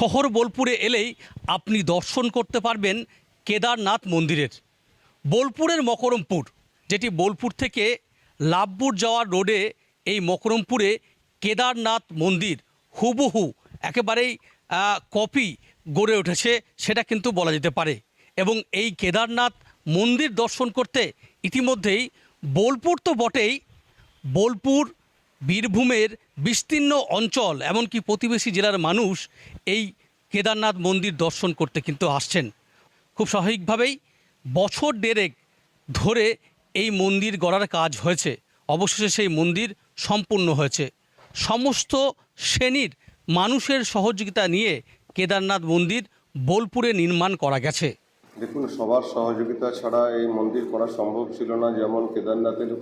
শহর বোলপুরে এলেই আপনি দর্শন করতে পারবেন কেদারনাথ মন্দিরের। বোলপুরের মকরমপুর, যেটি বোলপুর থেকে লাভপুর যাওয়ার রোডে, এই মকরমপুরে কেদারনাথ মন্দির হুবহু একেবারেই কপি গড়ে উঠেছে, সেটা কিন্তু বলা যেতে পারে। এবং এই কেদারনাথ মন্দির দর্শন করতে ইতিমধ্যেই বোলপুর তো বটেই, বোলপুর বীরভূমের বিস্তীর্ণ অঞ্চল এমনকি প্রতিবেশী জেলার মানুষ এই কেদারনাথ মন্দির দর্শন করতে কিন্তু আসছেন। খুব স্বাভাবিকভাবেই বছর দেড়েক ধরে এই মন্দির গড়ার কাজ হয়েছে, অবশেষে সেই মন্দির সম্পূর্ণ হয়েছে। সমস্ত শ্রেণীর মানুষের সহযোগিতা নিয়ে কেদারনাথ মন্দির বোলপুরে নির্মাণ করা গেছে। দেখুন, সবার সহযোগিতা ছাড়া এই মন্দির করা সম্ভব ছিল না। যেমন কেদারনাথের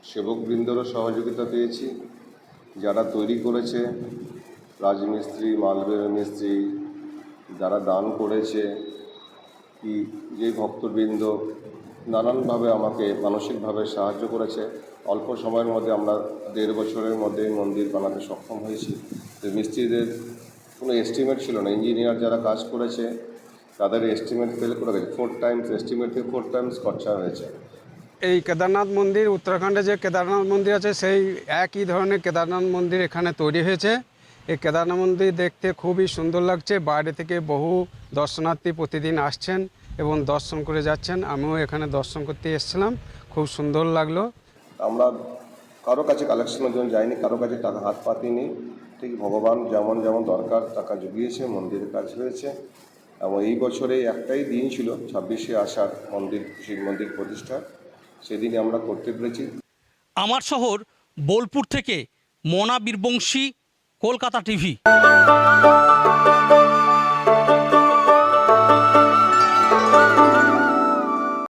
সেবকবৃন্দরও সহযোগিতা পেয়েছি, যারা তৈরি করেছে, রাজমিস্ত্রি, মালবের মিস্ত্রি, যারা দান করেছে, কি যে ভক্তবৃন্দ নানানভাবে আমাকে মানসিকভাবে সাহায্য করেছে। অল্প সময়ের মধ্যে আমরা 1.5 বছরের মধ্যে মন্দির বানাতে সক্ষম হয়েছি। মিস্ত্রিদের কোনো এস্টিমেট ছিল না, ইঞ্জিনিয়ার যারা কাজ করেছে তাদের এস্টিমেট ফেল করে গেছে। 4 টাইমস এস্টিমেট থেকে 4 টাইমস খরচা হয়েছে। এই কেদারনাথ মন্দির, উত্তরাখণ্ডে যে কেদারনাথ মন্দির আছে সেই একই ধরনের কেদারনাথ মন্দির এখানে তৈরি হয়েছে। এই কেদারনাথ মন্দির দেখতে খুবই সুন্দর লাগছে। বাইরে থেকে বহু দর্শনার্থী প্রতিদিন আসছেন এবং দর্শন করে যাচ্ছেন। আমিও এখানে দর্শন করতে এসেছিলাম, খুব সুন্দর লাগলো। আমরা কারো কাছে কালেকশনের জন্য যাইনি, কারো কাছে টাকা হাত পাতিনি। ঠিক ভগবান যেমন যেমন দরকার টাকা জুগিয়েছে, মন্দিরের কাজ হয়েছে। এবং এই বছরে একটাই দিন ছিল 26শে আষাঢ়, শিব মন্দির প্রতিষ্ঠা। সেদিনই আমরা করতে পেরেছি। আমার শহর বোলপুর থেকে মনা বীরবংশী, কলকাতা টিভি।